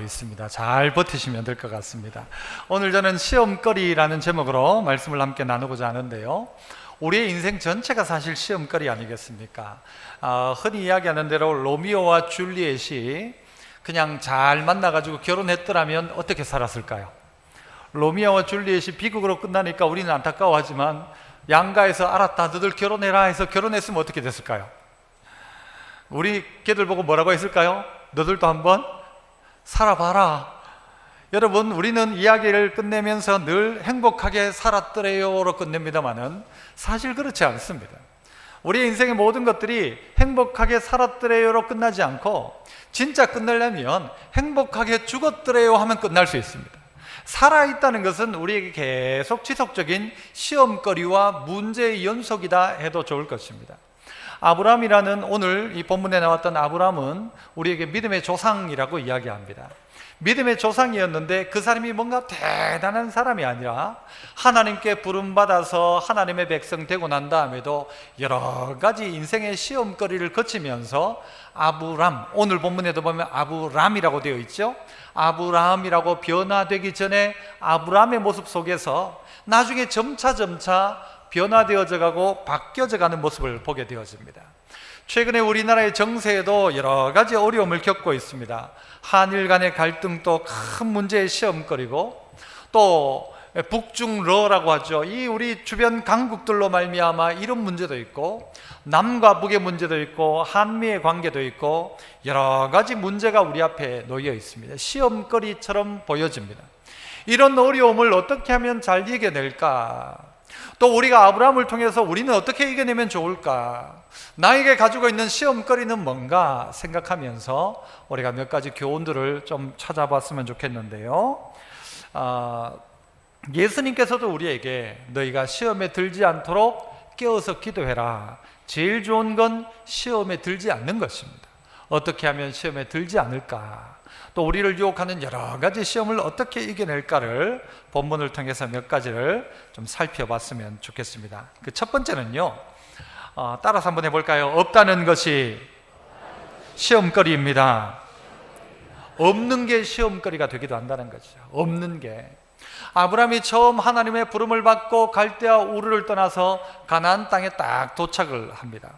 있습니다. 잘 버티시면 될 것 같습니다. 오늘 저는 시험거리라는 제목으로 말씀을 함께 나누고자 하는데요, 우리의 인생 전체가 사실 시험거리 아니겠습니까? 흔히 이야기하는 대로 로미오와 줄리엣이 그냥 잘 만나가지고 결혼했더라면 어떻게 살았을까요? 로미오와 줄리엣이 비극으로 끝나니까 우리는 안타까워하지만 양가에서 알았다, 너들 결혼해라 해서 결혼했으면 어떻게 됐을까요? 우리 걔들 보고 뭐라고 했을까요? 너들도 한번 살아봐라. 여러분, 우리는 이야기를 끝내면서 늘 행복하게 살았더래요로 끝냅니다만은 사실 그렇지 않습니다. 우리의 인생의 모든 것들이 행복하게 살았더래요로 끝나지 않고 진짜 끝내려면 행복하게 죽었더래요 하면 끝날 수 있습니다. 살아있다는 것은 우리에게 계속 지속적인 시험거리와 문제의 연속이다 해도 좋을 것입니다. 아브람이라는, 오늘 이 본문에 나왔던 아브람은 우리에게 믿음의 조상이라고 이야기합니다. 믿음의 조상이었는데 그 사람이 뭔가 대단한 사람이 아니라 하나님께 부름받아서 하나님의 백성 되고 난 다음에도 여러 가지 인생의 시험거리를 거치면서 아브람, 오늘 본문에도 보면 아브람이라고 되어 있죠. 아브람이라고 변화되기 전에 아브람의 모습 속에서 나중에 점차 변화되어져 가고 바뀌어져 가는 모습을 보게 되어집니다. 최근에 우리나라의 정세에도 여러 가지 어려움을 겪고 있습니다. 한일 간의 갈등도 큰 문제의 시험거리고, 또 북중러라고 하죠. 이 우리 주변 강국들로 말미암아 이런 문제도 있고, 남과 북의 문제도 있고, 한미의 관계도 있고, 여러 가지 문제가 우리 앞에 놓여 있습니다. 시험거리처럼 보여집니다. 이런 어려움을 어떻게 하면 잘 이겨낼까? 또 우리가 아브라함을 통해서 우리는 어떻게 이겨내면 좋을까? 나에게 가지고 있는 시험거리는 뭔가 생각하면서 우리가 몇 가지 교훈들을 좀 찾아봤으면 좋겠는데요, 예수님께서도 우리에게 너희가 시험에 들지 않도록 깨어서 기도해라. 제일 좋은 건 시험에 들지 않는 것입니다. 어떻게 하면 시험에 들지 않을까? 또 우리를 유혹하는 여러 가지 시험을 어떻게 이겨낼까를 본문을 통해서 몇 가지를 좀 살펴봤으면 좋겠습니다. 그 첫 번째는요, 따라서 한번 해볼까요? 없다는 것이 시험거리입니다. 없는 게 시험거리가 되기도 한다는 거죠. 없는 게. 아브라함이 처음 하나님의 부름을 받고 갈대아 우르를 떠나서 가나안 땅에 딱 도착을 합니다.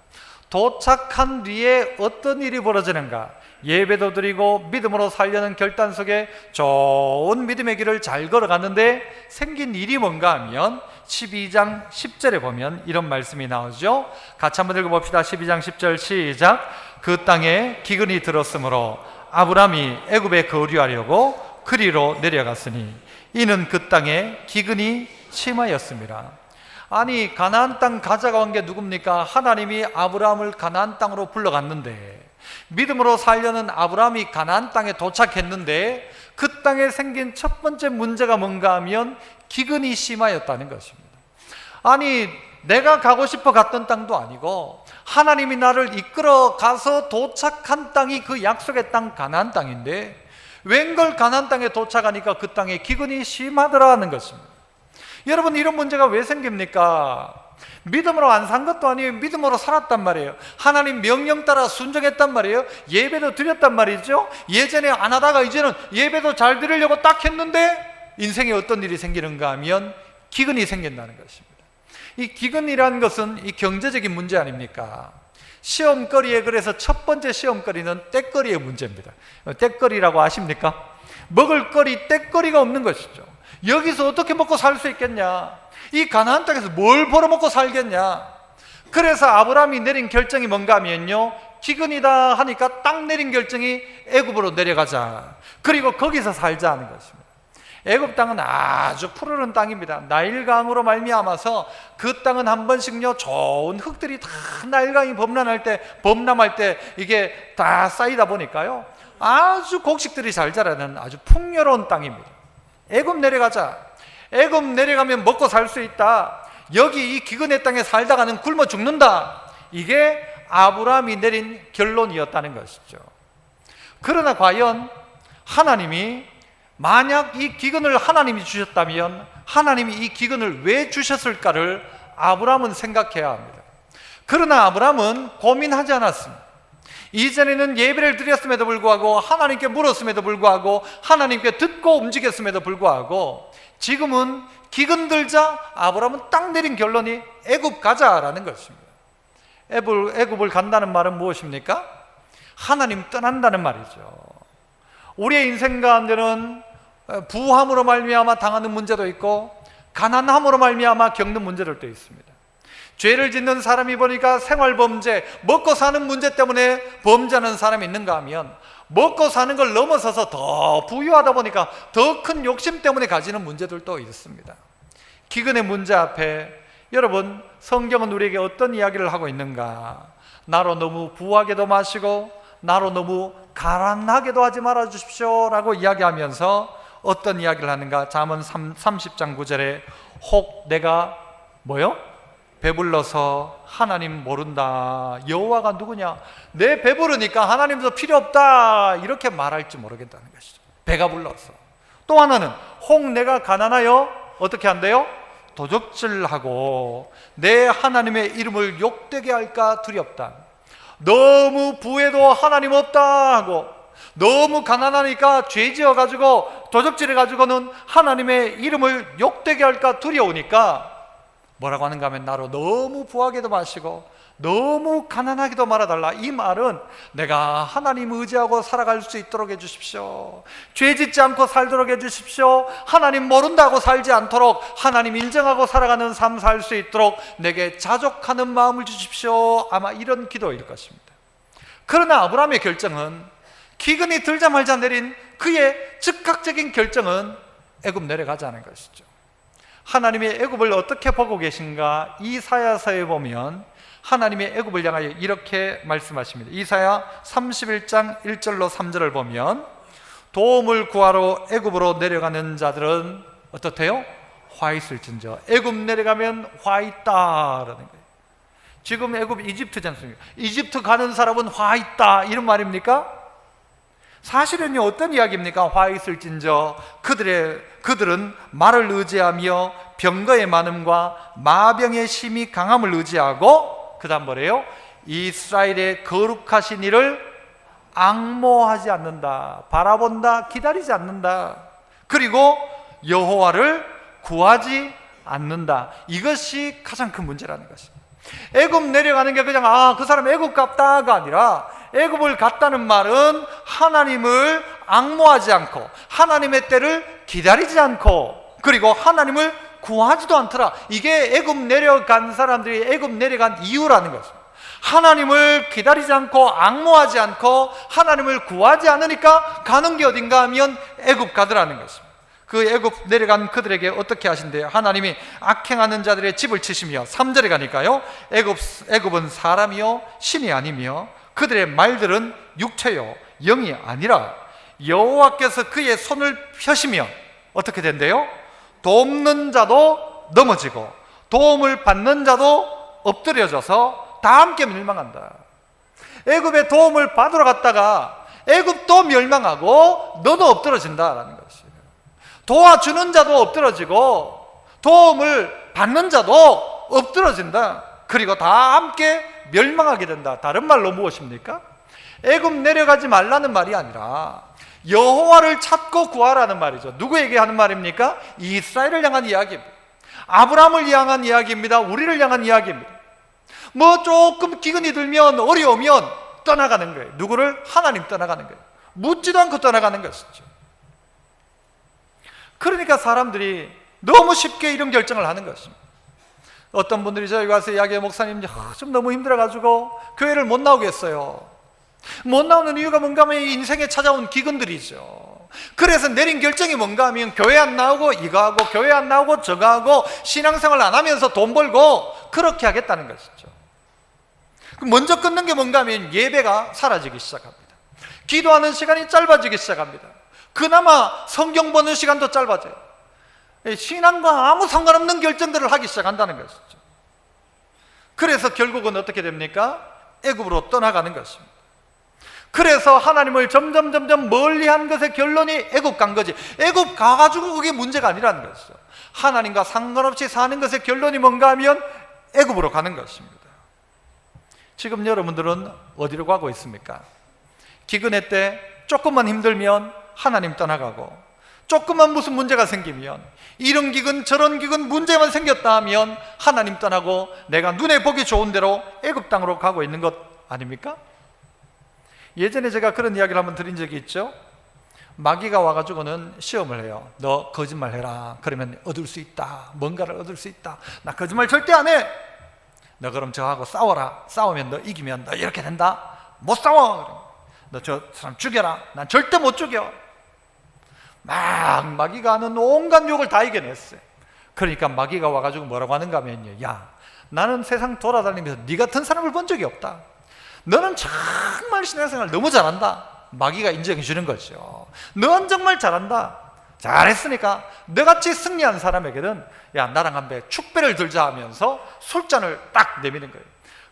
도착한 뒤에 어떤 일이 벌어지는가? 예배도 드리고 믿음으로 살려는 결단 속에 좋은 믿음의 길을 잘 걸어갔는데 생긴 일이 뭔가 하면 12장 10절에 보면 이런 말씀이 나오죠. 같이 한번 읽어봅시다. 12장 10절 시작. 그 땅에 기근이 들었으므로 아브람이 애굽에 거류하려고 그리로 내려갔으니 이는 그 땅에 기근이 심하였습니다. 아니, 가나안 땅 가자가 온 게 누굽니까? 하나님이 아브라함을 가나안 땅으로 불러갔는데, 믿음으로 살려는 아브라함이 가나안 땅에 도착했는데 그 땅에 생긴 첫 번째 문제가 뭔가 하면 기근이 심하였다는 것입니다. 아니, 내가 가고 싶어 갔던 땅도 아니고 하나님이 나를 이끌어 가서 도착한 땅이 그 약속의 땅 가나안 땅인데 웬걸 가나안 땅에 도착하니까 그 땅에 기근이 심하더라는 것입니다. 여러분, 이런 문제가 왜 생깁니까? 믿음으로 안 산 것도 아니에요. 믿음으로 살았단 말이에요. 하나님 명령 따라 순종했단 말이에요. 예배도 드렸단 말이죠. 예전에 안 하다가 이제는 예배도 잘 드리려고 딱 했는데 인생에 어떤 일이 생기는가 하면 기근이 생긴다는 것입니다. 이 기근이라는 것은 이 경제적인 문제 아닙니까? 시험거리에, 그래서 첫 번째 시험거리는 떼거리의 문제입니다. 떼거리라고 아십니까? 먹을 거리, 떼거리가 없는 것이죠. 여기서 어떻게 먹고 살 수 있겠냐? 이 가나안 땅에서 뭘 벌어먹고 살겠냐? 그래서 아브라함이 내린 결정이 뭔가 하면요, 기근이다 하니까 딱 내린 결정이 애굽으로 내려가자, 그리고 거기서 살자 하는 것입니다. 애굽 땅은 아주 푸르른 땅입니다. 나일강으로 말미암아서 그 땅은 한 번씩요 좋은 흙들이 다 나일강이 범람할 때 이게 다 쌓이다 보니까요 아주 곡식들이 잘 자라는 아주 풍요로운 땅입니다. 애굽 내려가자. 애굽 내려가면 먹고 살 수 있다. 여기 이 기근의 땅에 살다가는 굶어 죽는다. 이게 아브라함이 내린 결론이었다는 것이죠. 그러나 과연 하나님이, 만약 이 기근을 하나님이 주셨다면 하나님이 이 기근을 왜 주셨을까를 아브라함은 생각해야 합니다. 그러나 아브라함은 고민하지 않았습니다. 이전에는 예배를 드렸음에도 불구하고, 하나님께 물었음에도 불구하고, 하나님께 듣고 움직였음에도 불구하고, 지금은 기근 들자 아브라함은 딱 내린 결론이 애굽 가자라는 것입니다. 애굽을 간다는 말은 무엇입니까? 하나님 떠난다는 말이죠. 우리의 인생 가운데는 부함으로 말미암아 당하는 문제도 있고, 가난함으로 말미암아 겪는 문제들도 있습니다. 죄를 짓는 사람이 보니까 생활범죄, 먹고 사는 문제 때문에 범죄하는 사람이 있는가 하면, 먹고 사는 걸 넘어서서 더 부유하다 보니까 더 큰 욕심 때문에 가지는 문제들도 있습니다. 기근의 문제 앞에 여러분, 성경은 우리에게 어떤 이야기를 하고 있는가? 나로 너무 부하게도 마시고 나로 너무 가난하게도 하지 말아 주십시오 라고 이야기하면서 어떤 이야기를 하는가? 잠언 30장 9절에 혹 내가 뭐요? 배불러서 하나님 모른다. 여호와가 누구냐? 내 배부르니까 하나님도 필요 없다. 이렇게 말할지 모르겠다는 것이죠. 배가 불러서. 또 하나는 혹 내가 가난하여 어떻게 한대요? 도적질하고 내 하나님의 이름을 욕되게 할까 두렵다. 너무 부해도 하나님 없다 하고, 너무 가난하니까 죄 지어가지고 도적질해가지고는 하나님의 이름을 욕되게 할까 두려우니까 뭐라고 하는가 하면, 나로 너무 부하게도 마시고 너무 가난하게도 말아달라. 이 말은 내가 하나님 의지하고 살아갈 수 있도록 해주십시오. 죄 짓지 않고 살도록 해주십시오. 하나님 모른다고 살지 않도록 하나님 인정하고 살아가는 삶 살 수 있도록 내게 자족하는 마음을 주십시오. 아마 이런 기도일 것입니다. 그러나 아브라함의 결정은, 기근이 들자마자 내린 그의 즉각적인 결정은 애굽 내려가자는 것이죠. 하나님의 애굽을 어떻게 보고 계신가? 이사야서에 보면 하나님의 애굽을 향하여 이렇게 말씀하십니다. 이사야 31장 1절로 3절을 보면, 도움을 구하러 애굽으로 내려가는 자들은 어떻대요? 화 있을진저. 애굽 내려가면 화 있다라는 거예요. 지금 애굽 이집트지 않습니까? 이집트 가는 사람은 화 있다 이런 말입니까? 사실은요, 어떤 이야기입니까? 화 있을진저. 그들은 말을 의지하며 병거의 많음과 마병의 심히 강함을 의지하고, 그 다음 뭐래요? 이스라엘의 거룩하신 이를 앙모하지 않는다. 바라본다. 기다리지 않는다. 그리고 여호와를 구하지 않는다. 이것이 가장 큰 문제라는 것입니다. 애굽 내려가는 게 그냥 그 사람 애굽 갔다가 아니라, 애굽을 갔다는 말은 하나님을 앙모하지 않고 하나님의 때를 기다리지 않고, 그리고 하나님을 구하지도 않더라. 이게 애굽 내려간 사람들이 애굽 내려간 이유라는 것입니다. 하나님을 기다리지 않고 앙모하지 않고 하나님을 구하지 않으니까 가는 게 어딘가 하면 애굽 가더라는 것입니다. 그 애굽 내려간 그들에게 어떻게 하신대요? 하나님이 악행하는 자들의 집을 치시며, 3절에 가니까요, 애굽은 사람이요 신이 아니며 그들의 말들은 육체요 영이 아니라 여호와께서 그의 손을 펴시면 어떻게 된대요? 돕는 자도 넘어지고 도움을 받는 자도 엎드려져서 다 함께 멸망한다. 애굽의 도움을 받으러 갔다가 애굽도 멸망하고 너도 엎드러진다라는 것이에요. 도와주는 자도 엎드러지고 도움을 받는 자도 엎드러진다. 그리고 다 함께 멸망하게 된다. 다른 말로 무엇입니까? 애굽 내려가지 말라는 말이 아니라 여호와를 찾고 구하라는 말이죠. 누구에게 하는 말입니까? 이스라엘을 향한 이야기입니다. 아브라함을 향한 이야기입니다. 우리를 향한 이야기입니다. 뭐 조금 기근이 들면, 어려우면 떠나가는 거예요. 누구를? 하나님 떠나가는 거예요. 묻지도 않고 떠나가는 것이죠. 그러니까 사람들이 너무 쉽게 이런 결정을 하는 것입니다. 어떤 분들이 저희 와서 이야기해요. 목사님, 좀 너무 힘들어가지고 교회를 못 나오겠어요. 못 나오는 이유가 뭔가 하면 인생에 찾아온 기근들이죠. 그래서 내린 결정이 뭔가 하면 교회 안 나오고 이거 하고, 교회 안 나오고 저거 하고, 신앙생활 안 하면서 돈 벌고 그렇게 하겠다는 것이죠. 먼저 끊는 게 뭔가 하면 예배가 사라지기 시작합니다. 기도하는 시간이 짧아지기 시작합니다. 그나마 성경 보는 시간도 짧아져요. 신앙과 아무 상관없는 결정들을 하기 시작한다는 것이죠. 그래서 결국은 어떻게 됩니까? 애굽으로 떠나가는 것입니다. 그래서 하나님을 점점 멀리한 것의 결론이 애굽 간 거지, 애굽 가가지고 그게 문제가 아니라는 것이죠. 하나님과 상관없이 사는 것의 결론이 뭔가 하면 애굽으로 가는 것입니다. 지금 여러분들은 어디로 가고 있습니까? 기근의 때 조금만 힘들면 하나님 떠나가고, 조금만 무슨 문제가 생기면, 이런 기근 저런 기근 문제만 생겼다 하면 하나님 떠나고 내가 눈에 보기 좋은 대로 애굽 땅으로 가고 있는 것 아닙니까? 예전에 제가 그런 이야기를 한번 드린 적이 있죠. 마귀가 와가지고는 시험을 해요. 너 거짓말 해라. 그러면 얻을 수 있다. 뭔가를 얻을 수 있다. 나 거짓말 절대 안 해. 너 그럼 저하고 싸워라. 싸우면 너 이기면 너 이렇게 된다. 못 싸워. 너 저 사람 죽여라. 난 절대 못 죽여. 막 마귀가 하는 온갖 욕을 다 이겨냈어요. 그러니까 마귀가 와가지고 뭐라고 하는가 하면요, 야, 나는 세상 돌아다니면서 네 같은 사람을 본 적이 없다. 너는 정말 신앙생활 너무 잘한다. 마귀가 인정해 주는 거죠. 넌 정말 잘한다. 잘했으니까 너같이 승리한 사람에게는 야, 나랑 한 배 축배를 들자 하면서 술잔을 딱 내미는 거예요.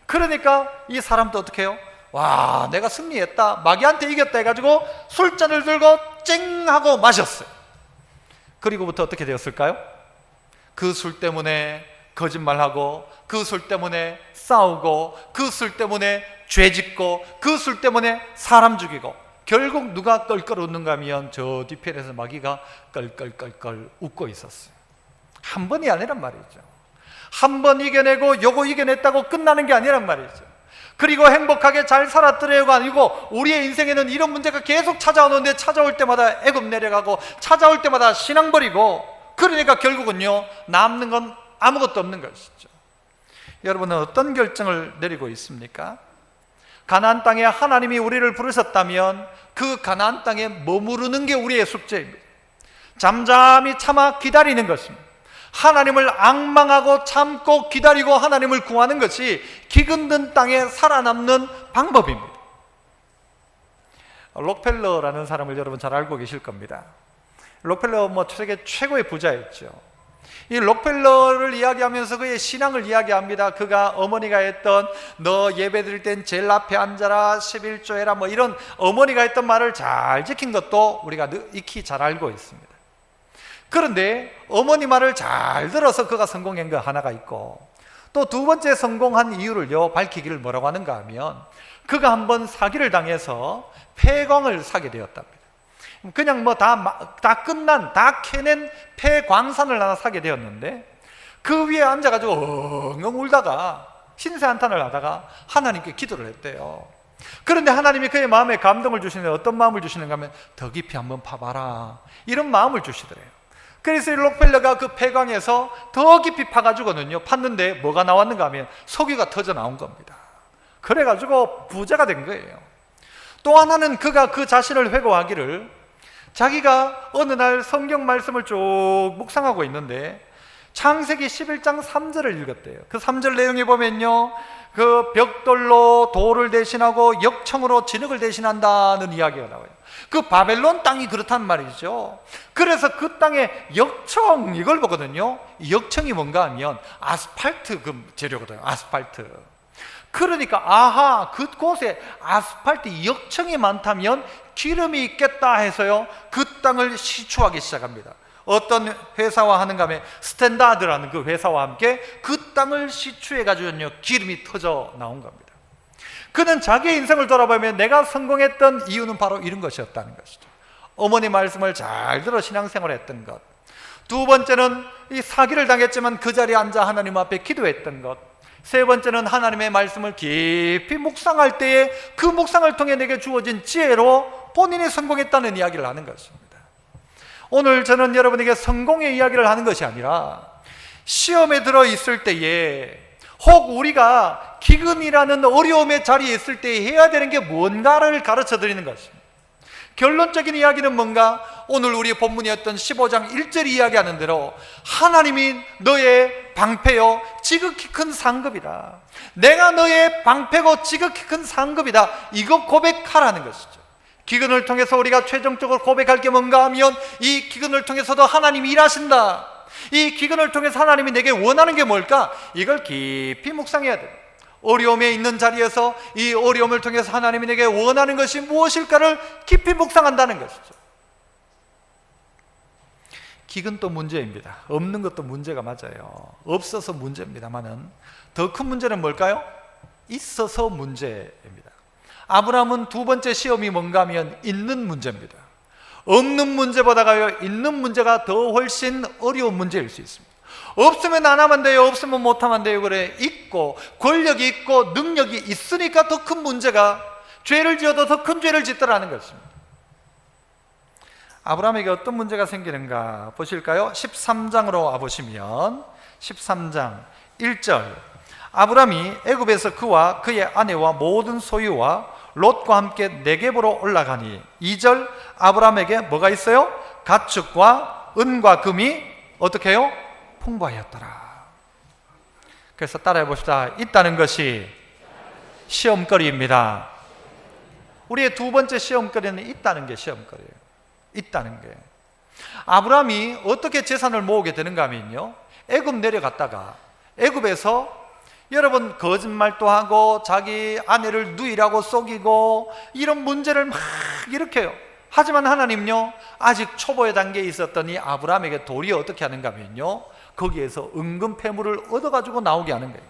그러니까 이 사람도 어떻게 해요? 와, 내가 승리했다, 마귀한테 이겼다 해가지고 술잔을 들고 쨍 하고 마셨어요. 그리고부터 어떻게 되었을까요? 그 술 때문에 거짓말하고, 그 술 때문에 싸우고, 그 술 때문에 죄짓고, 그 술 때문에 사람 죽이고, 결국 누가 껄껄 웃는가 하면 저 뒤편에서 마귀가 껄껄껄껄 웃고 있었어요. 한 번이 아니란 말이죠. 한 번 이겨내고 요거 이겨냈다고 끝나는 게 아니란 말이죠. 그리고 행복하게 잘 살았더래요가 아니고, 우리의 인생에는 이런 문제가 계속 찾아오는데 찾아올 때마다 애굽 내려가고, 찾아올 때마다 신앙 버리고, 그러니까 결국은요, 남는 건 아무것도 없는 것이죠. 여러분은 어떤 결정을 내리고 있습니까? 가나안 땅에 하나님이 우리를 부르셨다면 그 가나안 땅에 머무르는 게 우리의 숙제입니다. 잠잠히 참아 기다리는 것입니다. 하나님을 앙망하고 참고 기다리고 하나님을 구하는 것이 기근든 땅에 살아남는 방법입니다. 록펠러라는 사람을 여러분 잘 알고 계실 겁니다. 록펠러 세계 최고의 부자였죠. 이 록펠러를 이야기하면서 그의 신앙을 이야기합니다. 그가 어머니가 했던 너 예배드릴 땐 제일 앞에 앉아라, 11조 해라, 이런 어머니가 했던 말을 잘 지킨 것도 우리가 익히 잘 알고 있습니다. 그런데 어머니 말을 잘 들어서 그가 성공한 거 하나가 있고, 또 두 번째 성공한 이유를요 밝히기를 뭐라고 하는가 하면, 그가 한번 사기를 당해서 폐광을 사게 되었답니다. 그냥 다 끝난, 다 캐낸 폐광산을 하나 사게 되었는데, 그 위에 앉아가지고 엉엉 울다가 신세한탄을 하다가 하나님께 기도를 했대요. 그런데 하나님이 그의 마음에 감동을 주시는데 어떤 마음을 주시는가 하면, 더 깊이 한번 파봐라, 이런 마음을 주시더래요. 그래서 이 록펠러가 그 폐광에서 더 깊이 파가지고는요, 팠는데 뭐가 나왔는가 하면 석유가 터져 나온 겁니다. 그래가지고 부자가 된 거예요. 또 하나는 그가 그 자신을 회고하기를, 자기가 어느 날 성경 말씀을 쭉 묵상하고 있는데 창세기 11장 3절을 읽었대요. 그 3절 내용에 보면요, 그 벽돌로 돌을 대신하고 역청으로 진흙을 대신한다는 이야기가 나와요. 그 바벨론 땅이 그렇단 말이죠. 그래서 그 땅에 역청, 이걸 보거든요. 역청이 뭔가 하면 아스팔트 그 재료거든요. 아스팔트. 그러니까 아하, 그곳에 아스팔트 역청이 많다면 기름이 있겠다 해서요, 그 땅을 시추하기 시작합니다. 어떤 회사와 하는가 하면 스탠다드라는 그 회사와 함께 그 땅을 시추해가지고요 기름이 터져 나온 겁니다. 그는 자기의 인생을 돌아보면 내가 성공했던 이유는 바로 이런 것이었다는 것이죠. 어머니 말씀을 잘 들어 신앙생활을 했던 것. 두 번째는 이 사기를 당했지만 그 자리에 앉아 하나님 앞에 기도했던 것. 세 번째는 하나님의 말씀을 깊이 묵상할 때에 그 묵상을 통해 내게 주어진 지혜로 본인이 성공했다는 이야기를 하는 것입니다. 오늘 저는 여러분에게 성공의 이야기를 하는 것이 아니라, 시험에 들어 있을 때에, 혹 우리가 기근이라는 어려움의 자리에 있을 때 해야 되는 게 뭔가를 가르쳐 드리는 것입니다. 결론적인 이야기는 뭔가? 오늘 우리 본문이었던 15장 1절이 이야기하는 대로 하나님이 너의 방패요 지극히 큰 상급이다. 내가 너의 방패고 지극히 큰 상급이다. 이거 고백하라는 것이죠. 기근을 통해서 우리가 최종적으로 고백할 게 뭔가 하면, 이 기근을 통해서도 하나님이 일하신다. 이 기근을 통해서 하나님이 내게 원하는 게 뭘까? 이걸 깊이 묵상해야 돼요. 어려움에 있는 자리에서 이 어려움을 통해서 하나님이 내게 원하는 것이 무엇일까를 깊이 묵상한다는 것이죠. 기근도 문제입니다. 없는 것도 문제가 맞아요. 없어서 문제입니다만은 더 큰 문제는 뭘까요? 있어서 문제입니다. 아브라함은 두 번째 시험이 뭔가 하면 있는 문제입니다. 없는 문제보다가요, 있는 문제가 더 훨씬 어려운 문제일 수 있습니다. 없으면 안 하면 돼요, 없으면 못 하면 돼요. 그래, 있고 권력이 있고 능력이 있으니까 더 큰 문제가, 죄를 지어도 더 큰 죄를 짓더라는 것입니다. 아브라함에게 어떤 문제가 생기는가 보실까요? 13장으로 와보시면 13장 1절, 아브라함이 애굽에서 그와 그의 아내와 모든 소유와 롯과 함께 네겝으로 올라가니, 2절, 아브라함에게 뭐가 있어요? 가축과 은과 금이 어떻게 해요? 풍부하였더라. 그래서 따라해 봅시다. 있다는 것이 시험거리입니다. 우리의 두 번째 시험거리는 있다는 게 시험거리예요. 있다는 게. 아브라함이 어떻게 재산을 모으게 되는가 하면요, 애굽 내려갔다가 애굽에서 여러분 거짓말도 하고 자기 아내를 누이라고 속이고 이런 문제를 막 일으켜요. 하지만 하나님요, 아직 초보의 단계에 있었던 이 아브라함에게 도리어 어떻게 하는가 하면요, 거기에서 은금 패물을 얻어가지고 나오게 하는 거예요.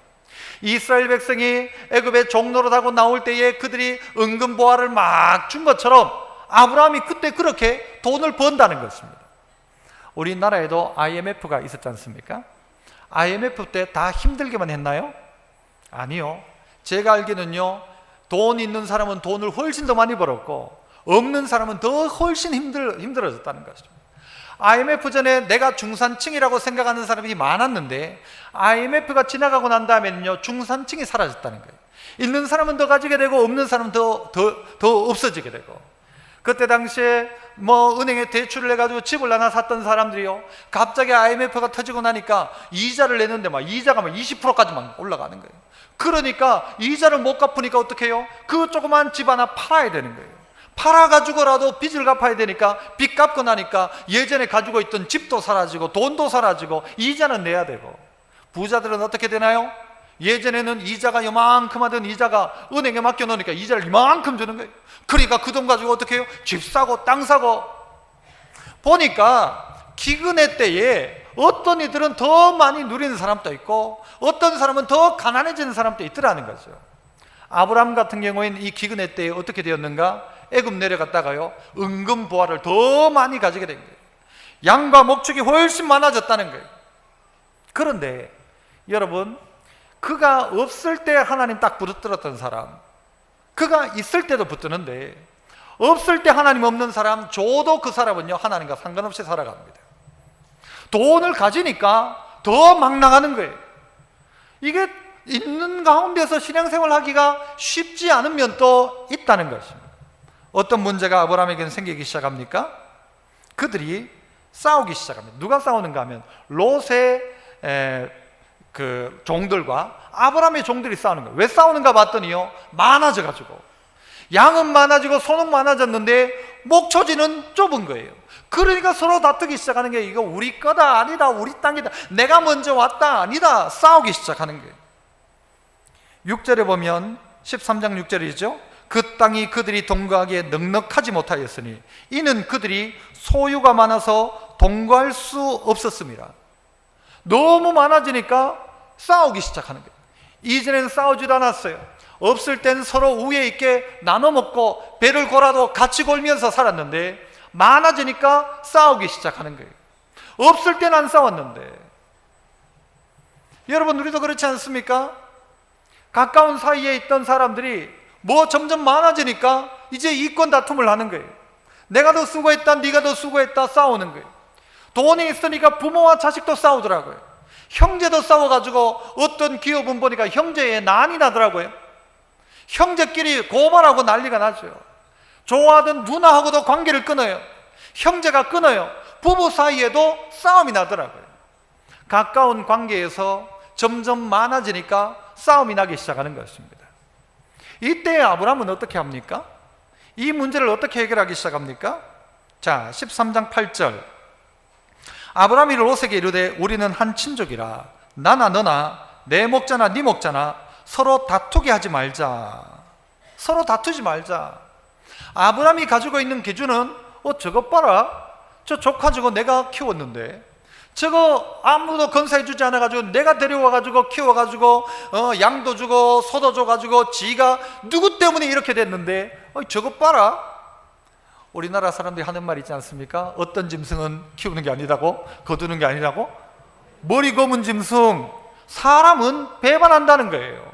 이스라엘 백성이 애굽에 종노릇하고 나올 때에 그들이 은금 보화를 막 준 것처럼 아브라함이 그때 그렇게 돈을 번다는 것입니다. 우리나라에도 IMF가 있었지 않습니까? IMF 때 다 힘들게만 했나요? 아니요. 제가 알기는요, 돈 있는 사람은 돈을 훨씬 더 많이 벌었고 없는 사람은 더 훨씬 힘들어졌다는 것이죠. IMF 전에 내가 중산층이라고 생각하는 사람이 많았는데 IMF가 지나가고 난 다음에는요, 중산층이 사라졌다는 거예요. 있는 사람은 더 가지게 되고 없는 사람은 더 없어지게 되고, 그때 당시에 은행에 대출을 해가지고 집을 하나 샀던 사람들이요, 갑자기 IMF가 터지고 나니까 이자를 내는데 이자가 20%까지 올라가는 거예요. 그러니까 이자를 못 갚으니까 어떻게 해요? 그 조그만 집 하나 팔아야 되는 거예요. 팔아가지고라도 빚을 갚아야 되니까 빚 갚고 나니까 예전에 가지고 있던 집도 사라지고 돈도 사라지고 이자는 내야 되고, 부자들은 어떻게 되나요? 예전에는 이자가 요만큼 하던 이자가 은행에 맡겨놓으니까 이자를 이만큼 주는 거예요. 그러니까 그 돈 가지고 어떻게 해요? 집 사고 땅 사고. 보니까 기근의 때에 어떤 이들은 더 많이 누리는 사람도 있고 어떤 사람은 더 가난해지는 사람도 있더라는 거죠. 아브라함 같은 경우에는 이 기근의 때에 어떻게 되었는가? 애굽 내려갔다가요, 은금 보화를 더 많이 가지게 된 거예요. 양과 목축이 훨씬 많아졌다는 거예요. 그런데 여러분, 그가 없을 때 하나님 딱 붙들었던 사람, 그가 있을 때도 붙드는데 없을 때 하나님 없는 사람 줘도 그 사람은요, 하나님과 상관없이 살아갑니다. 돈을 가지니까 더 막 나가는 거예요. 이게 있는 가운데서 신앙생활 하기가 쉽지 않은 면도 있다는 것입니다. 어떤 문제가 아브라함에게는 생기기 시작합니까? 그들이 싸우기 시작합니다. 누가 싸우는가 하면 롯의 그 종들과 아브라함의 종들이 싸우는 거예요. 왜 싸우는가 봤더니요, 많아져가지고 양은 많아지고 소는 많아졌는데 목초지는 좁은 거예요. 그러니까 서로 다투기 시작하는 게, 이거 우리 거다 아니다, 우리 땅이다, 내가 먼저 왔다 아니다, 싸우기 시작하는 거예요. 6절에 보면 13장 6절이죠. 그 땅이 그들이 동거하기에 넉넉하지 못하였으니 이는 그들이 소유가 많아서 동거할 수 없었습니다. 너무 많아지니까 싸우기 시작하는 거예요. 이전에는 싸우지도 않았어요. 없을 땐 서로 우애 있게 나눠 먹고 배를 골아도 같이 골면서 살았는데 많아지니까 싸우기 시작하는 거예요. 없을 땐 안 싸웠는데. 여러분, 우리도 그렇지 않습니까? 가까운 사이에 있던 사람들이 점점 많아지니까 이제 이권 다툼을 하는 거예요. 내가 더 수고했다, 네가 더 수고했다, 싸우는 거예요. 돈이 있으니까 부모와 자식도 싸우더라고요. 형제도 싸워가지고 어떤 기업은 보니까 형제에 난이 나더라고요. 형제끼리 고발하고 난리가 나죠. 좋아하던 누나하고도 관계를 끊어요. 형제가 끊어요. 부부 사이에도 싸움이 나더라고요. 가까운 관계에서 점점 많아지니까 싸움이 나기 시작하는 것입니다. 이때 아브라함은 어떻게 합니까? 이 문제를 어떻게 해결하기 시작합니까? 자, 13장 8절, 아브라함이 롯에게 이르되 우리는 한 친족이라 나나 너나 내 목자나 네 목자나 서로 다투게 하지 말자. 서로 다투지 말자. 아브라함이 가지고 있는 기준은 저것 봐라, 저 족 가지고 내가 키웠는데 저거 아무도 건사해주지 않아가지고 내가 데려와가지고 키워가지고 양도 주고 소도 줘가지고 지가 누구 때문에 이렇게 됐는데 저거 봐라. 우리나라 사람들이 하는 말 있지 않습니까? 어떤 짐승은 키우는 게 아니라고, 거두는 게 아니라고. 머리 검은 짐승, 사람은 배반한다는 거예요.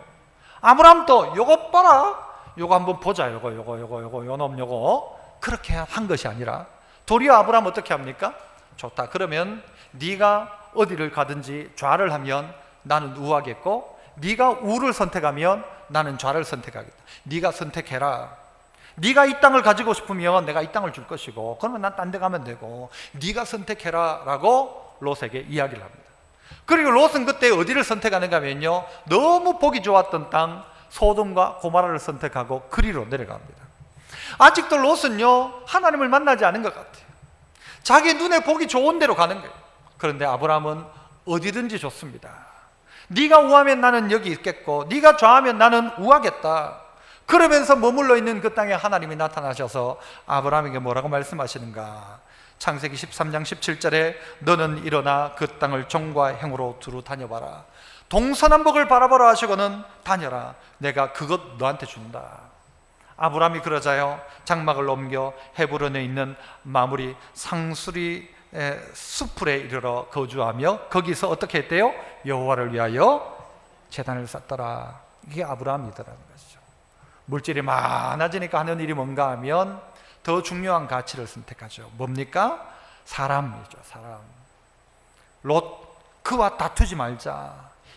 아브라함도 요거 봐라, 요거 한번 보자, 요놈 요거. 그렇게 한 것이 아니라 도리어 아브라함 어떻게 합니까? 좋다, 그러면 네가 어디를 가든지 좌를 하면 나는 우하겠고, 네가 우를 선택하면 나는 좌를 선택하겠다. 네가 선택해라. 네가 이 땅을 가지고 싶으면 내가 이 땅을 줄 것이고, 그러면 난 딴 데 가면 되고, 네가 선택해라 라고 롯에게 이야기를 합니다. 그리고 롯은 그때 어디를 선택하는가 하면요, 너무 보기 좋았던 땅 소돔과 고모라를 선택하고 그리로 내려갑니다. 아직도 롯은요 하나님을 만나지 않은 것 같아요. 자기 눈에 보기 좋은 데로 가는 거예요. 그런데 아브라함은 어디든지 좋습니다. 네가 우하면 나는 여기 있겠고, 네가 좌하면 나는 우하겠다. 그러면서 머물러 있는 그 땅에 하나님이 나타나셔서 아브라함에게 뭐라고 말씀하시는가? 창세기 13장 17절에 너는 일어나 그 땅을 종과 행으로 두루 다녀봐라. 동서남북을 바라보라 하시고는 다녀라. 내가 그것 너한테 준다. 아브라함이 그러자요 장막을 옮겨 헤브론에 있는 마므리 상수리 수풀에 이르러 거주하며 거기서 어떻게 했대요? 여호와를 위하여 제단을 쌓더라. 이게 아브라함이더라는 것이죠. 물질이 많아지니까 하는 일이 뭔가 하면 더 중요한 가치를 선택하죠. 뭡니까? 사람이죠. 사람. 롯, 그와 다투지 말자.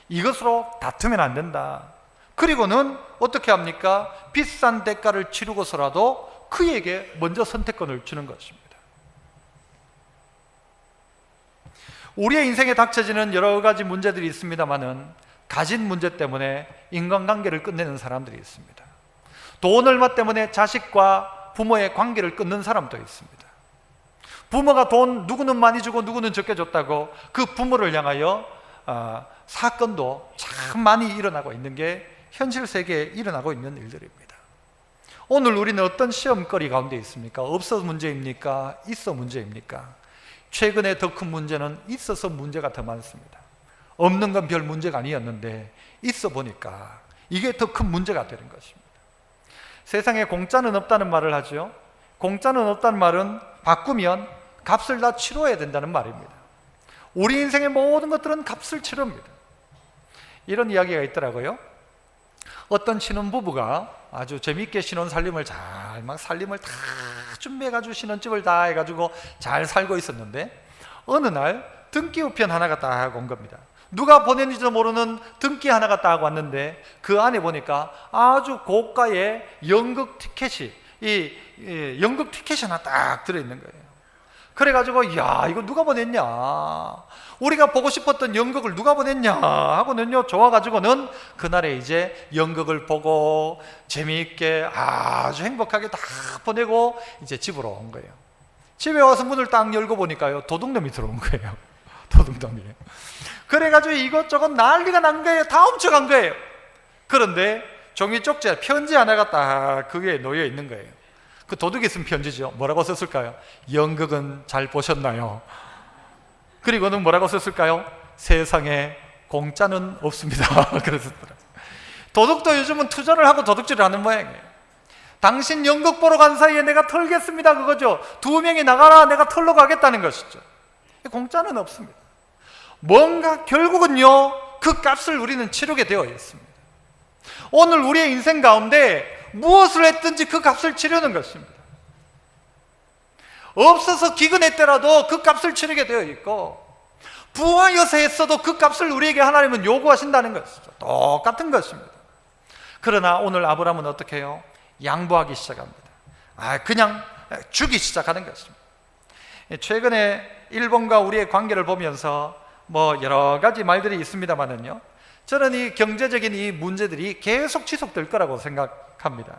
이것으로 다투면 안 된다. 그리고는 어떻게 합니까? 비싼 대가를 치르고서라도 그에게 먼저 선택권을 주는 것입니다. 우리의 인생에 닥쳐지는 여러 가지 문제들이 있습니다만은 가진 문제 때문에 인간관계를 끝내는 사람들이 있습니다. 돈 얼마 때문에 자식과 부모의 관계를 끊는 사람도 있습니다. 부모가 돈 누구는 많이 주고 누구는 적게 줬다고 그 부모를 향하여 사건도 참 많이 일어나고 있는 게 현실 세계에 일어나고 있는 일들입니다. 오늘 우리는 어떤 시험거리 가운데 있습니까? 없어 문제입니까? 있어 문제입니까? 최근에 더 큰 문제는 있어서 문제가 더 많습니다. 없는 건 별 문제가 아니었는데 있어 보니까 이게 더 큰 문제가 되는 것입니다. 세상에 공짜는 없다는 말을 하죠. 공짜는 없다는 말은 바꾸면 값을 다 치러야 된다는 말입니다. 우리 인생의 모든 것들은 값을 치릅니다. 이런 이야기가 있더라고요. 어떤 신혼부부가 아주 재미있게 신혼살림을 살림을 다 준비해가지고 신혼집을 다 해가지고 잘 살고 있었는데 어느 날 등기 우편 하나가 딱 온 겁니다. 누가 보냈는지도 모르는 등기 하나가 딱 왔는데 그 안에 보니까 아주 고가의 연극 티켓이 연극 티켓이 하나 딱 들어있는 거예요. 그래가지고 야 이거 누가 보냈냐, 우리가 보고 싶었던 연극을 누가 보냈냐 하고는요 좋아가지고는 그날에 이제 연극을 보고 재미있게 아주 행복하게 다 보내고 이제 집으로 온 거예요. 집에 와서 문을 딱 열고 보니까요 도둑놈이 들어온 거예요. 도둑놈이. 그래가지고 이것저것 난리가 난 거예요. 다 훔쳐간 거예요. 그런데 종이 쪽지에 편지 하나가 딱 그게 놓여 있는 거예요. 그 도둑이 쓴 편지죠. 뭐라고 썼을까요? 연극은 잘 보셨나요? 그리고는 뭐라고 썼을까요? 세상에 공짜는 없습니다. 그랬었더라고요. 도둑도 요즘은 투자를 하고 도둑질을 하는 모양이에요. 당신 연극 보러 간 사이에 내가 털겠습니다 그거죠. 2명이 나가라 내가 털러 가겠다는 것이죠. 공짜는 없습니다. 뭔가 결국은요 그 값을 우리는 치르게 되어 있습니다. 오늘 우리의 인생 가운데 무엇을 했든지 그 값을 치르는 것입니다. 없어서 기근했더라도 그 값을 치르게 되어 있고, 부하여서 했어도 그 값을 우리에게 하나님은 요구하신다는 것이죠. 똑같은 것입니다. 그러나 오늘 아브라함은 어떻게 해요? 양보하기 시작합니다. 그냥 주기 시작하는 것입니다. 최근에 일본과 우리의 관계를 보면서 뭐 여러 가지 말들이 있습니다만은요, 저는 이 경제적인 이 문제들이 계속 지속될 거라고 생각합니다.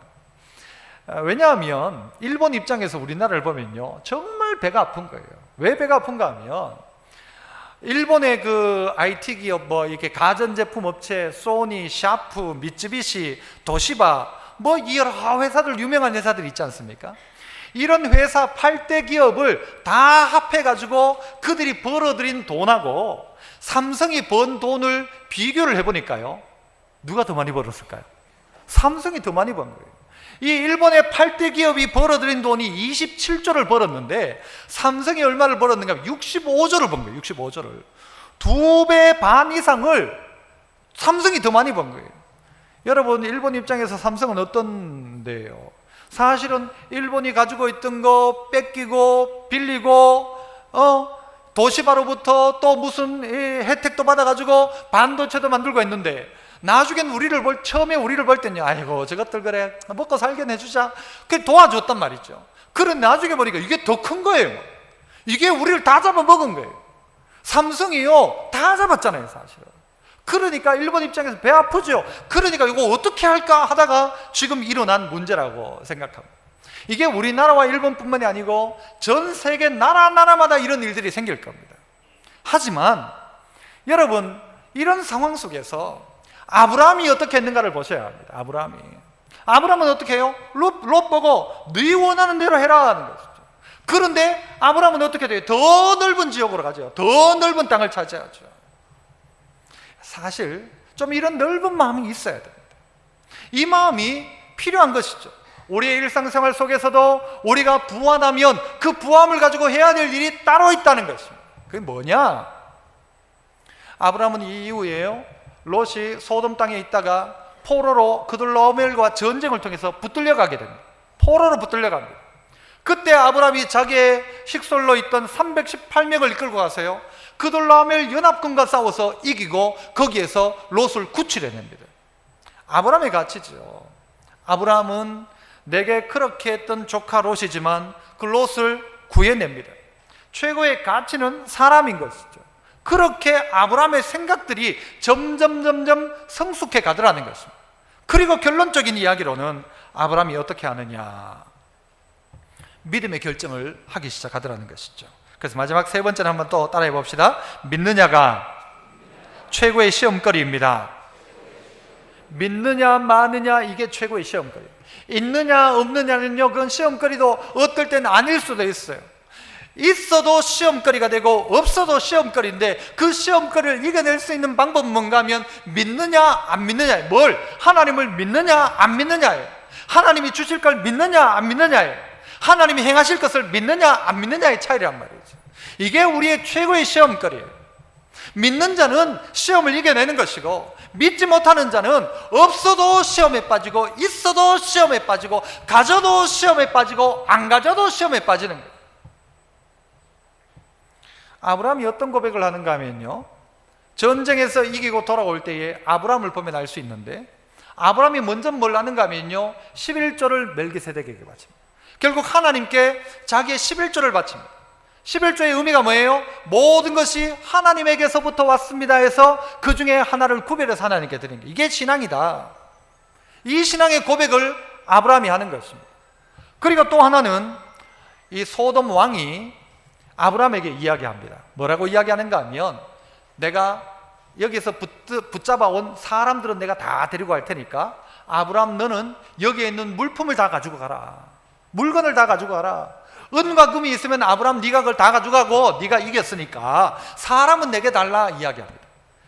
왜냐하면 일본 입장에서 우리나라를 보면요 정말 배가 아픈 거예요. 왜 배가 아픈가 하면 일본의 그 IT 기업 뭐 이렇게 가전제품 업체 소니, 샤프, 미쯔비시, 도시바 뭐 여러 회사들 유명한 회사들이 있지 않습니까? 이런 회사 8대 기업을 다 합해가지고 그들이 벌어들인 돈하고 삼성이 번 돈을 비교를 해보니까요, 누가 더 많이 벌었을까요? 삼성이 더 많이 번 거예요. 이 일본의 8대 기업이 벌어들인 돈이 27조를 벌었는데 삼성이 얼마를 벌었는가 하면 65조를 번 거예요. 65조를. 2배 반 이상을 삼성이 더 많이 번 거예요. 여러분, 일본 입장에서 삼성은 어떤 데예요? 사실은 일본이 가지고 있던 거 뺏기고 빌리고 도시바로부터 또 무슨 혜택도 받아가지고 반도체도 만들고 했는데, 나중엔 처음에 우리를 볼 때는요, 아이고 저것들 그래 먹고 살게 해주자, 그래 도와줬단 말이죠. 그런 나중에 보니까 이게 더 큰 거예요. 이게 우리를 다 잡아먹은 거예요. 삼성이요 다 잡았잖아요 사실은. 그러니까 일본 입장에서 배 아프죠. 그러니까 이거 어떻게 할까 하다가 지금 일어난 문제라고 생각합니다. 이게 우리나라와 일본뿐만이 아니고 전 세계 나라마다 이런 일들이 생길 겁니다. 하지만 여러분, 이런 상황 속에서 아브라함이 어떻게 했는가를 보셔야 합니다. 아브라함은 어떻게 해요? 롯 보고 네 원하는 대로 해라 하는 것이죠. 그런데 아브라함은 어떻게 돼요? 더 넓은 지역으로 가죠. 더 넓은 땅을 차지하죠. 사실 좀 이런 넓은 마음이 있어야 됩니다. 이 마음이 필요한 것이죠. 우리의 일상생활 속에서도 우리가 부함하면 그 부함을 가지고 해야 될 일이 따로 있다는 것입니다. 그게 뭐냐? 아브라함은 이 이후에요, 롯이 소돔 땅에 있다가 포로로 그돌라오멜과 전쟁을 통해서 붙들려 가게 됩니다. 포로로 붙들려 갑니다. 그때 아브라함이 자기의 식솔로 있던 318명을 이끌고 가서요, 그돌라오멜 연합군과 싸워서 이기고 거기에서 롯을 구출해냅니다. 아브라함의 가치죠. 아브라함은 내게 그렇게 했던 조카 롯이지만 그 롯을 구해냅니다. 최고의 가치는 사람인 것이죠. 그렇게 아브라함의 생각들이 점점 성숙해 가더라는 것입니다. 그리고 결론적인 이야기로는 아브라함이 어떻게 하느냐, 믿음의 결정을 하기 시작하더라는 것이죠. 그래서 마지막 세 번째는 한번 또 따라해 봅시다. 믿느냐가 최고의 시험거리입니다. 믿느냐 마느냐, 이게 최고의 시험거리. 있느냐 없느냐는요, 그건 시험거리도 어떨 때는 아닐 수도 있어요. 있어도 시험거리가 되고 없어도 시험거리인데, 그 시험거리를 이겨낼 수 있는 방법은 뭔가 하면 믿느냐 안 믿느냐예요. 뭘? 하나님을 믿느냐 안 믿느냐예요. 하나님이 주실 걸 믿느냐 안 믿느냐예요. 하나님이 행하실 것을 믿느냐 안 믿느냐의 차이란 말이죠. 이게 우리의 최고의 시험거리예요. 믿는 자는 시험을 이겨내는 것이고, 믿지 못하는 자는 없어도 시험에 빠지고 있어도 시험에 빠지고 가져도 시험에 빠지고 안 가져도 시험에 빠지는 거예요. 아브라함이 어떤 고백을 하는가 하면요, 전쟁에서 이기고 돌아올 때에 아브라함을 보면 알 수 있는데, 아브라함이 먼저 뭘 하는가 하면요, 11조를 멜기세덱에게 바칩니다. 결국 하나님께 자기의 11조를 바칩니다. 11조의 의미가 뭐예요? 모든 것이 하나님에게서부터 왔습니다 해서 그 중에 하나를 구별해서 하나님께 드린 게, 이게 신앙이다. 이 신앙의 고백을 아브라함이 하는 것입니다. 그리고 또 하나는 이 소돔 왕이 아브라함에게 이야기합니다. 뭐라고 이야기하는가 하면, 내가 여기서 붙잡아온 사람들은 내가 다 데리고 갈 테니까 아브라함, 너는 여기에 있는 물품을 다 가지고 가라. 물건을 다 가지고 가라. 은과 금이 있으면 아브라함 네가 그걸 다 가져가고, 네가 이겼으니까 사람은 내게 달라 이야기합니다.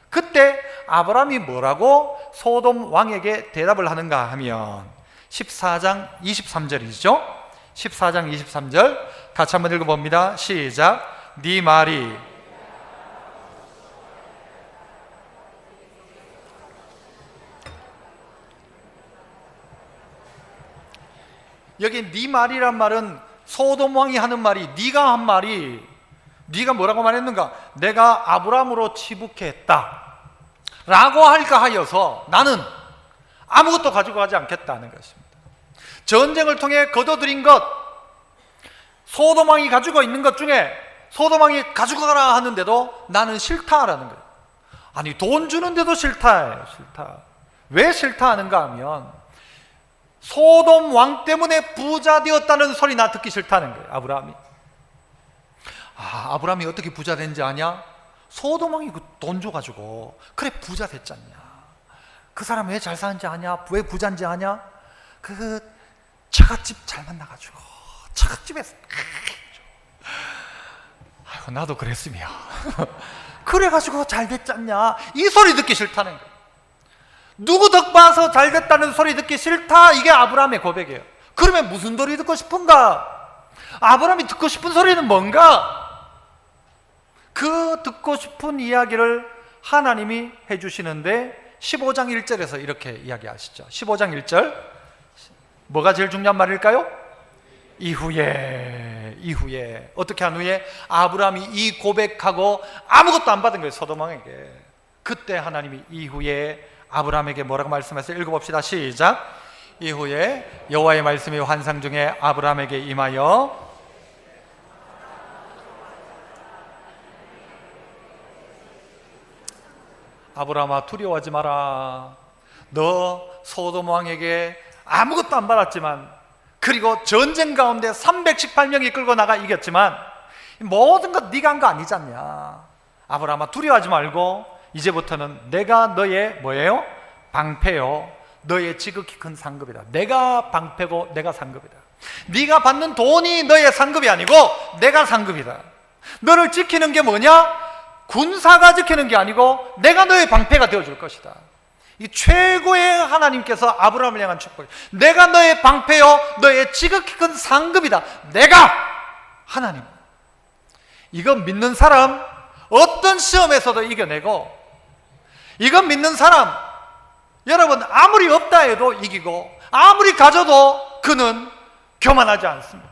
그때 아브라함이 뭐라고 소돔 왕에게 대답을 하는가 하면 14장 23절이죠 14장 23절 같이 한번 읽어봅니다. 시작. 네 말이 여기 네 말이란 말은 소돔 왕이 하는 말이, 네가 한 말이, 네가 뭐라고 말했는가? 내가 아브라함으로 치북했다 라고 할까 하여서 나는 아무것도 가지고 가지 않겠다는 것입니다. 전쟁을 통해 거둬들인 것, 소돔 왕이 가지고 있는 것 중에 소돔 왕이 가지고 가라 하는데도 나는 싫다라는 거예요. 아니, 돈 주는데도 싫다예요. 싫다. 왜 싫다 하는가 하면 소돔 왕 때문에 부자 되었다는 소리 나 듣기 싫다는 거예요. 아브라함이. 아브라함이 어떻게 부자 된지 아냐? 소돔 왕이 그 돈 줘가지고 그래 부자 됐잖냐. 그 사람 왜 잘 사는지 아냐? 왜 부자인지 아냐? 그 처갓집 잘 만나가지고 처갓집에서 아이고 나도 그랬으면 그래가지고 잘 됐잖냐, 이 소리 듣기 싫다는 거예요. 누구 덕 봐서 잘 됐다는 소리 듣기 싫다, 이게 아브라함의 고백이에요. 그러면 무슨 소리 듣고 싶은가? 아브라함이 듣고 싶은 소리는 뭔가? 그 듣고 싶은 이야기를 하나님이 해주시는데 15장 1절에서 이렇게 이야기하시죠. 15장 1절, 뭐가 제일 중요한 말일까요? 이후에 어떻게 한 후에 아브라함이 이 고백하고 아무것도 안 받은 거예요, 소돔왕에게. 그때 하나님이 이후에 아브라함에게 뭐라고 말씀하세요? 읽어봅시다. 시작. 이후에 여호와의 말씀이 환상 중에 아브라함에게 임하여 아브라함아 두려워하지 마라. 너 소돔 왕에게 아무것도 안 받았지만, 그리고 전쟁 가운데 318명이 끌고 나가 이겼지만 모든 것 네가 한 거 아니지 않냐. 아브라함아 두려워하지 말고 이제부터는 내가 너의 뭐예요? 방패요, 너의 지극히 큰 상급이다. 내가 방패고 내가 상급이다. 네가 받는 돈이 너의 상급이 아니고 내가 상급이다. 너를 지키는 게 뭐냐? 군사가 지키는 게 아니고 내가 너의 방패가 되어줄 것이다. 이 최고의 하나님께서 아브라함을 향한 축복, 내가 너의 방패요 너의 지극히 큰 상급이다. 내가 하나님. 이거 믿는 사람 어떤 시험에서도 이겨내고, 이거 믿는 사람 여러분 아무리 없다 해도 이기고, 아무리 가져도 그는 교만하지 않습니다.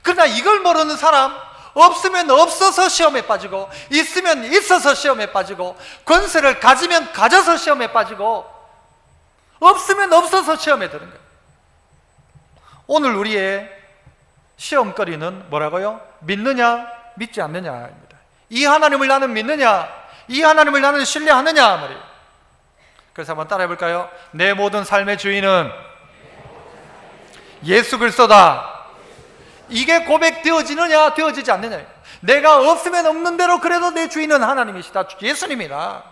그러나 이걸 모르는 사람, 없으면 없어서 시험에 빠지고, 있으면 있어서 시험에 빠지고, 권세를 가지면 가져서 시험에 빠지고, 없으면 없어서 시험에 드는 거예요. 오늘 우리의 시험거리는 뭐라고요? 믿느냐 믿지 않느냐입니다. 이 하나님을 나는 믿느냐, 이 하나님을 나는 신뢰하느냐 말이에요. 그래서 한번 따라해 볼까요? 내 모든 삶의 주인은 예수 그리스도다. 이게 고백되어지느냐 되어지지 않느냐. 내가 없으면 없는 대로 그래도 내 주인은 하나님이시다, 예수님이다.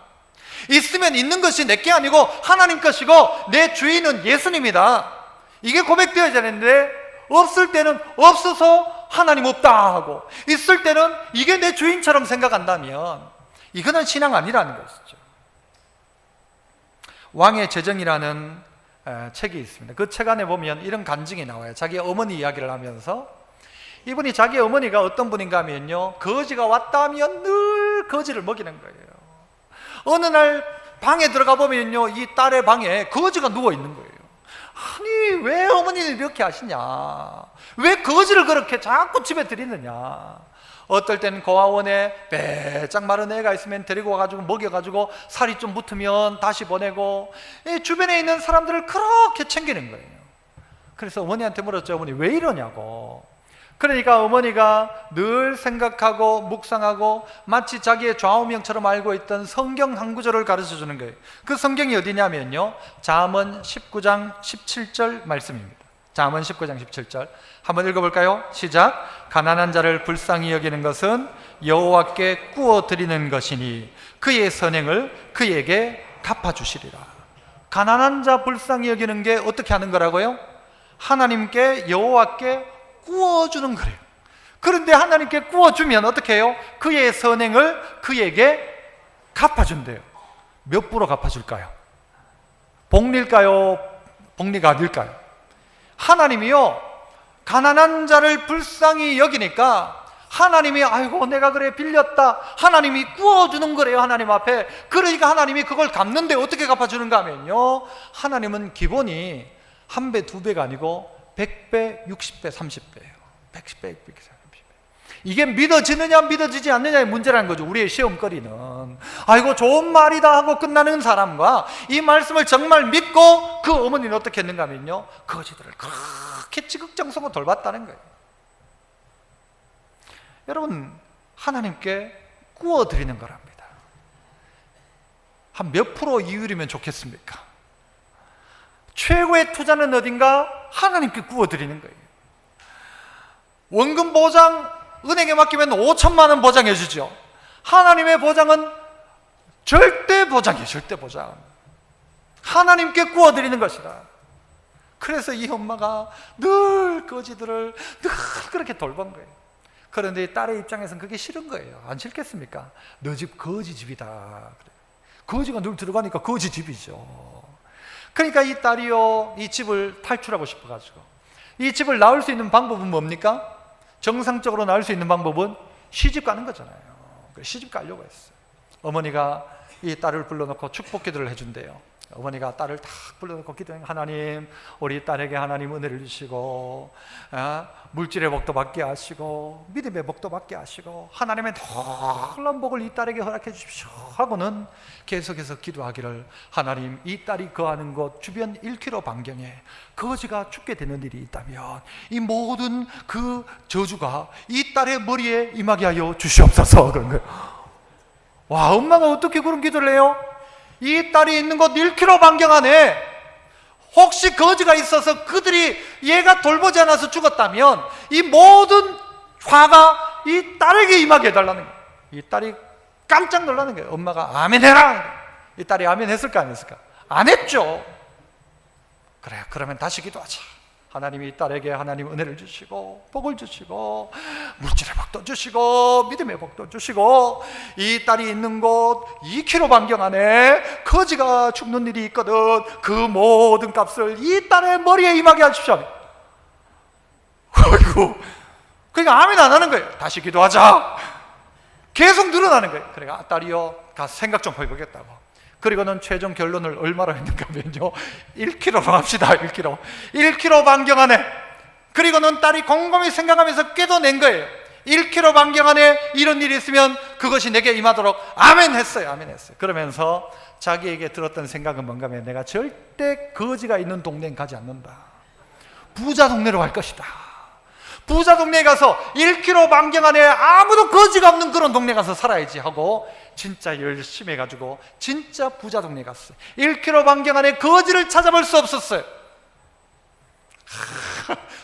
있으면 있는 것이 내게 아니고 하나님 것이고 내 주인은 예수님이다. 이게 고백되어야 되는데, 없을 때는 없어서 하나님 없다 하고, 있을 때는 이게 내 주인처럼 생각한다면 이거는 신앙 아니라는 것이죠. 왕의 재정이라는 책이 있습니다. 그 책 안에 보면 이런 간증이 나와요. 자기 어머니 이야기를 하면서, 이분이 자기 어머니가 어떤 분인가 하면요, 거지가 왔다 하면 늘 거지를 먹이는 거예요. 어느 날 방에 들어가 보면요, 이 딸의 방에 거지가 누워 있는 거예요. 아니 왜 어머니는 이렇게 하시냐, 왜 거지를 그렇게 자꾸 집에 들이느냐. 어떨 때는 고아원에 빼짝 마른 애가 있으면 데리고 와가지고 먹여가지고 살이 좀 붙으면 다시 보내고, 주변에 있는 사람들을 그렇게 챙기는 거예요. 그래서 어머니한테 물었죠. 어머니 왜 이러냐고. 그러니까 어머니가 늘 생각하고 묵상하고 마치 자기의 좌우명처럼 알고 있던 성경 한 구절을 가르쳐 주는 거예요. 그 성경이 어디냐면요, 잠언 19장 17절 말씀입니다. 잠언 19장 17절 한번 읽어볼까요? 시작. 가난한 자를 불쌍히 여기는 것은 여호와께 구워 드리는 것이니 그의 선행을 그에게 갚아주시리라. 가난한 자 불쌍히 여기는 게 어떻게 하는 거라고요? 하나님께, 여호와께 구워주는 거래요. 그런데 하나님께 구워주면 어떻게 해요? 그의 선행을 그에게 갚아준대요. 몇 프로 갚아줄까요? 복리일까요? 복리가 아닐까요? 하나님이요, 가난한 자를 불쌍히 여기니까 하나님이 아이고 내가 그래 빌렸다, 하나님이 구워주는 거래요, 하나님 앞에. 그러니까 하나님이 그걸 갚는데 어떻게 갚아주는가 하면요, 하나님은 기본이 1배, 2배가 아니고 100배, 60배, 30배예요. 110배, 100배, 30배. 이게 믿어지느냐 믿어지지 않느냐의 문제라는 거죠. 우리의 시험거리는 아이고 좋은 말이다 하고 끝나는 사람과, 이 말씀을 정말 믿고 그 어머니는 어떻게 했는가 하면요, 거지들을 그렇게 지극정성으로 돌봤다는 거예요. 여러분, 하나님께 구워드리는 거랍니다. 한 몇 프로 이율이면 좋겠습니까? 최고의 투자는 어딘가? 하나님께 구워드리는 거예요. 원금 보장 은행에 맡기면 5천만 원 보장해 주죠. 하나님의 보장은 절대 보장이에요. 절대 보장. 하나님께 구워드리는 것이다. 그래서 이 엄마가 늘 거지들을 늘 그렇게 돌본 거예요. 그런데 이 딸의 입장에서는 그게 싫은 거예요. 안 싫겠습니까? 너 집 거지 집이다. 거지가 늘 들어가니까 거지 집이죠. 그러니까 이 딸이요, 이 집을 탈출하고 싶어가지고, 이 집을 나올 수 있는 방법은 뭡니까? 정상적으로 나올 수 있는 방법은 시집 가는 거잖아요. 시집 가려고 했어요. 어머니가 이 딸을 불러놓고 축복 기도를 해준대요. 어머니가 딸을 딱 불러놓고 기도해요. 하나님, 우리 딸에게 하나님 은혜를 주시고, 물질의 복도 받게 하시고, 믿음의 복도 받게 하시고, 하나님의 놀라운 복을 이 딸에게 허락해 주십시오 하고는 계속해서 기도하기를, 하나님, 이 딸이 거하는 곳 주변 1km 반경에 거지가 죽게 되는 일이 있다면 이 모든 그 저주가 이 딸의 머리에 임하게 하여 주시옵소서. 그런 거예요. 와, 엄마가 어떻게 그런 기도를 해요? 이 딸이 있는 곳 1km 반경 안에 혹시 거지가 있어서 그들이 얘가 돌보지 않아서 죽었다면 이 모든 화가 이 딸에게 임하게 해달라는 거예요. 이 딸이 깜짝 놀라는 거예요. 엄마가 아멘 해라. 이 딸이 아멘 했을까 안 했을까? 안 했죠. 그래, 그러면 다시 기도하자. 하나님이 이 딸에게 하나님 은혜를 주시고 복을 주시고 물질의 복도 주시고 믿음의 복도 주시고, 이 딸이 있는 곳 2km 반경 안에 거지가 죽는 일이 있거든. 그 모든 값을 이 딸의 머리에 임하게 하십시오. 아이고, 그러니까 아멘 안 하는 거예요. 다시 기도하자. 계속 늘어나는 거예요. 그러니까 딸이요, 가서 생각 좀 해보겠다고. 그리고는 최종 결론을 얼마로 했는가 하면요, 1km로 합시다. 1km 반경 안에. 그리고는 딸이 곰곰이 생각하면서 꿰도낸 거예요. 1km 반경 안에 이런 일이 있으면 그것이 내게 임하도록 아멘 했어요. 아멘 했어요. 그러면서 자기에게 들었던 생각은 뭔가 하면, 내가 절대 거지가 있는 동네는 가지 않는다. 부자 동네로 갈 것이다. 부자 동네에 가서 1km 반경 안에 아무도 거지가 없는 그런 동네 가서 살아야지 하고 진짜 열심히 해가지고 진짜 부자 동네에 갔어요. 1km 반경 안에 거지를 찾아볼 수 없었어요.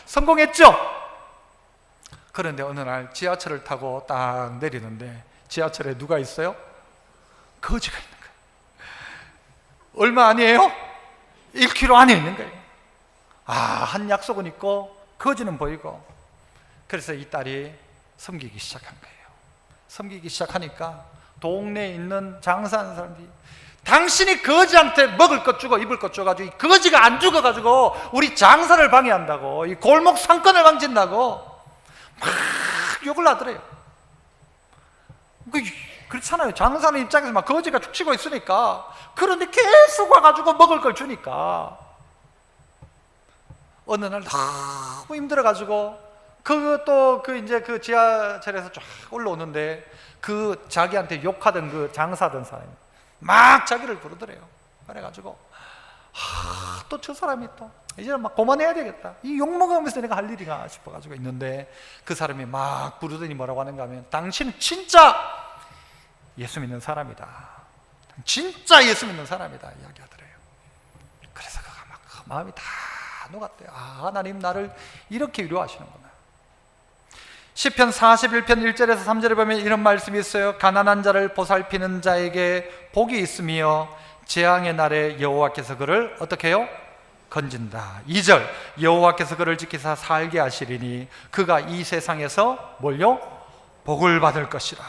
성공했죠? 그런데 어느 날 지하철을 타고 딱 내리는데 지하철에 누가 있어요? 거지가 있는 거예요. 얼마 아니에요? 1km 안에 있는 거예요. 한 약속은 있고 거지는 보이고. 그래서 이 딸이 섬기기 시작한 거예요. 섬기기 시작하니까 동네에 있는 장사하는 사람들이, 당신이 거지한테 먹을 것 주고 입을 것 줘가지고 거지가 안 죽어가지고 우리 장사를 방해한다고, 이 골목 상권을 망친다고 막 욕을 하더래요. 그렇잖아요. 장사하는 입장에서 막 거지가 죽치고 있으니까. 그런데 계속 와가지고 먹을 걸 주니까 어느 날 너무 힘들어가지고 그것도 이제 그 지하철에서 쫙 올라오는데 그 자기한테 욕하던 그 장사하던 사람이 막 자기를 부르더래요. 그래가지고 또 저 사람이 또 이제는 막 그만해야 되겠다, 이 욕먹으면서 내가 할 일인가 싶어가지고 있는데, 그 사람이 막 부르더니 뭐라고 하는가 하면, 당신은 진짜 예수 믿는 사람이다, 진짜 예수 믿는 사람이다 이야기하더래요. 그래서 그가 막 마음이 다 녹았대요. 하나님 나를 이렇게 위로하시는구나. 시편 41편 1절에서 3절에 보면 이런 말씀이 있어요. 가난한 자를 보살피는 자에게 복이 있으며 재앙의 날에 여호와께서 그를 어떻게 해요? 건진다. 2절, 여호와께서 그를 지키사 살게 하시리니 그가 이 세상에서 뭘요? 복을 받을 것이라.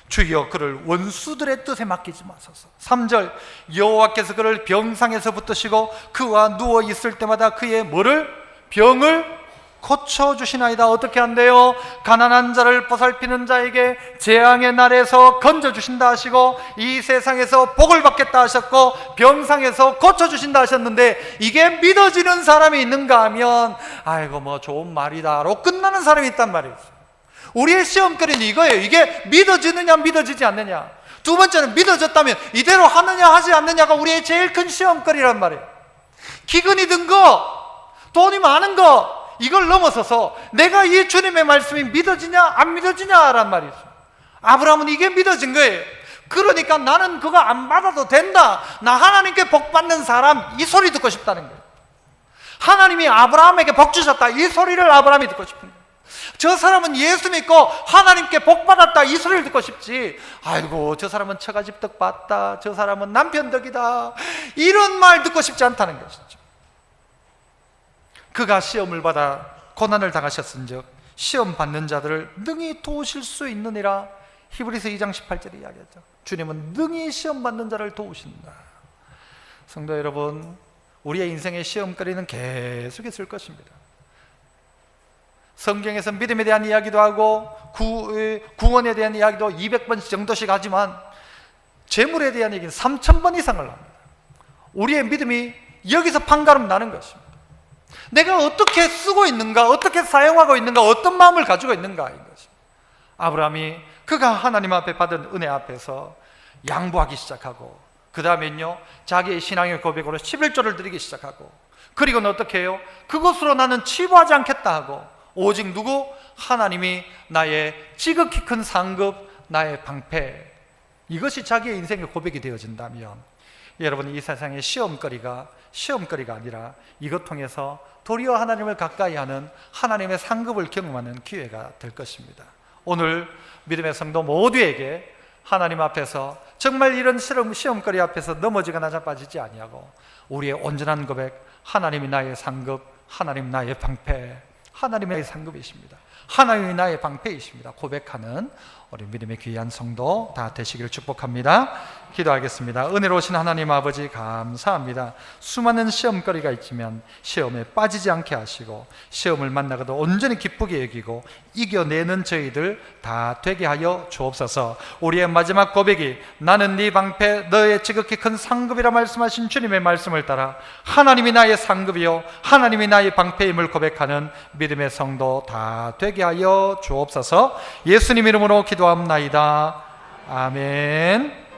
주여 그를 원수들의 뜻에 맡기지 마소서. 3절, 여호와께서 그를 병상에서 붙드시고 그와 누워 있을 때마다 그의 뭐를? 병을 고쳐주시나이다. 어떻게 한대요? 가난한 자를 보살피는 자에게 재앙의 날에서 건져주신다 하시고, 이 세상에서 복을 받겠다 하셨고, 병상에서 고쳐주신다 하셨는데, 이게 믿어지는 사람이 있는가 하면 아이고 뭐 좋은 말이다로 끝나는 사람이 있단 말이죠. 우리의 시험거리는 이거예요. 이게 믿어지느냐 믿어지지 않느냐. 두 번째는 믿어졌다면 이대로 하느냐 하지 않느냐가 우리의 제일 큰 시험거리란 말이에요. 기근이 든 거, 돈이 많은 거, 이걸 넘어서서 내가 이 주님의 말씀이 믿어지냐 안 믿어지냐란 말이죠. 아브라함은 이게 믿어진 거예요. 그러니까 나는 그거 안 받아도 된다, 나 하나님께 복 받는 사람, 이 소리 듣고 싶다는 거예요. 하나님이 아브라함에게 복 주셨다, 이 소리를 아브라함이 듣고 싶은 거예요. 저 사람은 예수 믿고 하나님께 복 받았다, 이 소리를 듣고 싶지, 아이고 저 사람은 처가집 덕 봤다, 저 사람은 남편 덕이다, 이런 말 듣고 싶지 않다는 것이죠. 그가 시험을 받아 고난을 당하셨은즉 시험 받는 자들을 능히 도우실 수 있느니라. 히브리서 2장 18절에 이야기하죠. 주님은 능히 시험 받는 자를 도우신다. 성도 여러분, 우리의 인생의 시험거리는 계속 있을 것입니다. 성경에서 믿음에 대한 이야기도 하고 구원에 대한 이야기도 200번 정도씩 하지만 재물에 대한 얘기는 3000번 이상을 합니다. 우리의 믿음이 여기서 판가름 나는 것입니다. 내가 어떻게 쓰고 있는가, 어떻게 사용하고 있는가, 어떤 마음을 가지고 있는가 인 것입니다. 아브라함이 그가 하나님 앞에 받은 은혜 앞에서 양보하기 시작하고, 그 다음엔요 자기의 신앙의 고백으로 11조를 드리기 시작하고, 그리고는 어떻게 해요? 그것으로 나는 치부하지 않겠다 하고, 오직 누구? 하나님이 나의 지극히 큰 상급, 나의 방패, 이것이 자기의 인생의 고백이 되어진다면 여러분, 이 세상의 시험거리가 아니라 이것 통해서 도리어 하나님을 가까이 하는 하나님의 상급을 경험하는 기회가 될 것입니다. 오늘 믿음의 성도 모두에게 하나님 앞에서 정말 이런 시험거리 앞에서 넘어지거나 자빠지지 아니하고 우리의 온전한 고백, 하나님이 나의 상급, 하나님 나의 방패, 하나님이 나의 상급이십니다, 하나님이 나의 방패이십니다 고백하는 우리 믿음의 귀한 성도 다 되시기를 축복합니다. 기도하겠습니다. 은혜로우신 하나님 아버지, 감사합니다. 수많은 시험거리가 있지만 시험에 빠지지 않게 하시고 시험을 만나고도 온전히 기쁘게 여기고 이겨내는 저희들 다 되게 하여 주옵소서. 우리의 마지막 고백이 나는 네 방패, 너의 지극히 큰 상급이라 말씀하신 주님의 말씀을 따라 하나님이 나의 상급이요 하나님이 나의 방패임을 고백하는 믿음의 성도 다 되게 하여 주옵소서. 예수님 이름으로 기도합나이다. 아멘.